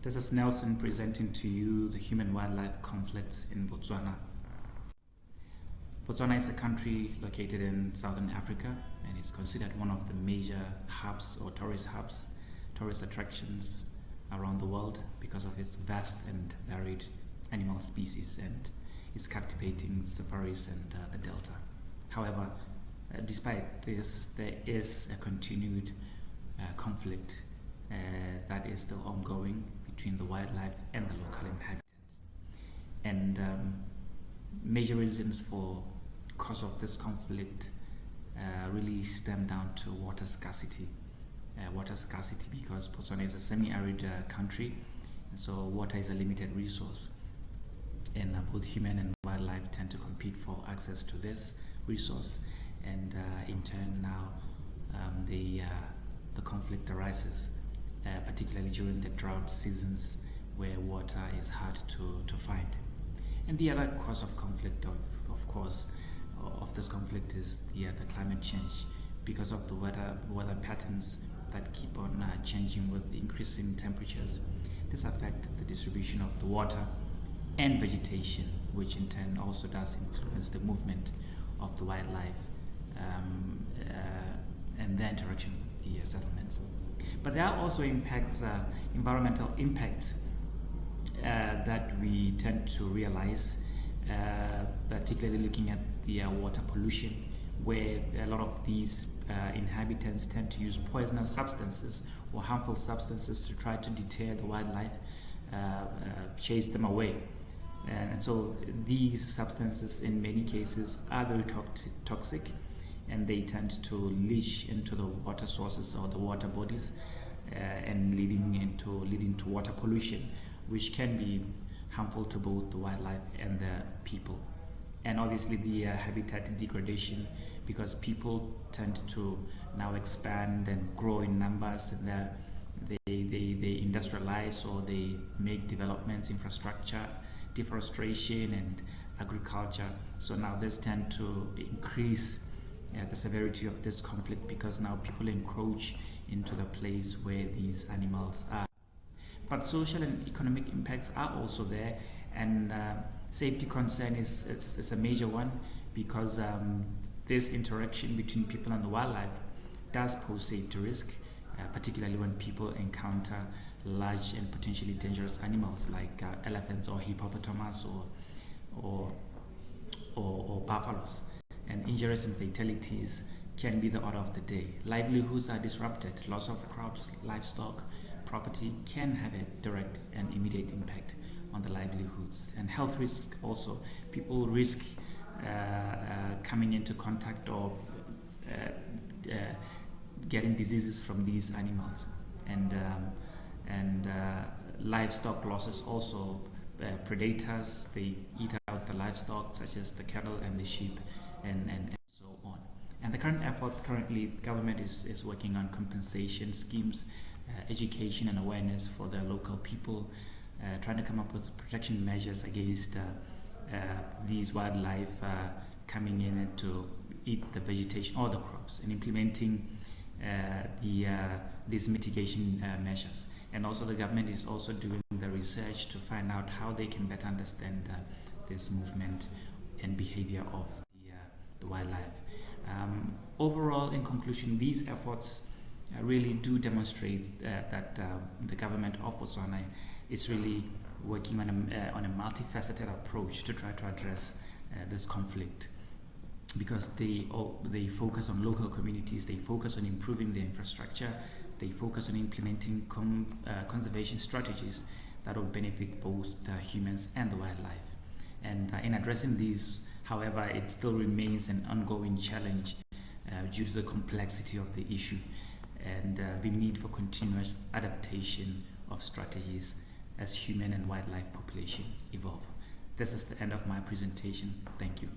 This is Nelson presenting to you the human-wildlife conflicts in Botswana. Botswana is a country located in southern Africa and is considered one of the major hubs or tourist attractions around the world because of its vast and varied animal species and its captivating safaris and the delta. However, despite this, there is a continued conflict that is still ongoing between the wildlife and the local inhabitants. And major reasons for cause of this conflict really stem down to water scarcity. Water scarcity because Botswana is a semi-arid country, and so water is a limited resource. And both human and wildlife tend to compete for access to this resource, and in turn now the conflict arises, particularly during the drought seasons where water is hard to find. And the other cause of conflict, of course, of this conflict is the climate change, because of the weather patterns that keep on changing with increasing temperatures. This affects the distribution of the water and vegetation, which in turn also does influence the movement of the wildlife and the interaction with the settlements. But there are also environmental impacts that we tend to realize, particularly looking at the water pollution, where a lot of these inhabitants tend to use poisonous substances or harmful substances to try to deter the wildlife, chase them away. And so these substances in many cases are very toxic, and they tend to leach into the water sources or the water bodies, and leading to water pollution, which can be harmful to both the wildlife and the people. And obviously the habitat degradation, because people tend to now expand and grow in numbers, and they industrialize or they make developments, infrastructure, deforestation and agriculture. So now this tend to increase the severity of this conflict, because now people encroach into the place where these animals are. But social and economic impacts are also there, and safety concern is a major one, because this interaction between people and the wildlife does pose safety risk, particularly when people encounter large and potentially dangerous animals like elephants or hippopotamus or buffaloes. And injuries and fatalities can be the order of the day. Livelihoods are disrupted. Loss of crops, livestock, property can have a direct and immediate impact on the livelihoods. And health risks also. People risk coming into contact or getting diseases from these animals. And livestock losses also. Predators, they eat out the livestock, such as the cattle and the sheep, and so on. And the current efforts, government is working on compensation schemes, education and awareness for the local people, trying to come up with protection measures against these wildlife coming in and to eat the vegetation or the crops, and implementing these mitigation measures. And also the government is also doing the research to find out how they can better understand this movement and behavior of the wildlife. Overall, in conclusion, these efforts really do demonstrate that the government of Botswana is really working on a multifaceted approach to try to address this conflict, because they focus on local communities, they focus on improving the infrastructure, they focus on implementing conservation strategies that will benefit both the humans and the wildlife. And in addressing these, however, it still remains an ongoing challenge due to the complexity of the issue and the need for continuous adaptation of strategies as human and wildlife population evolve. This is the end of my presentation. Thank you.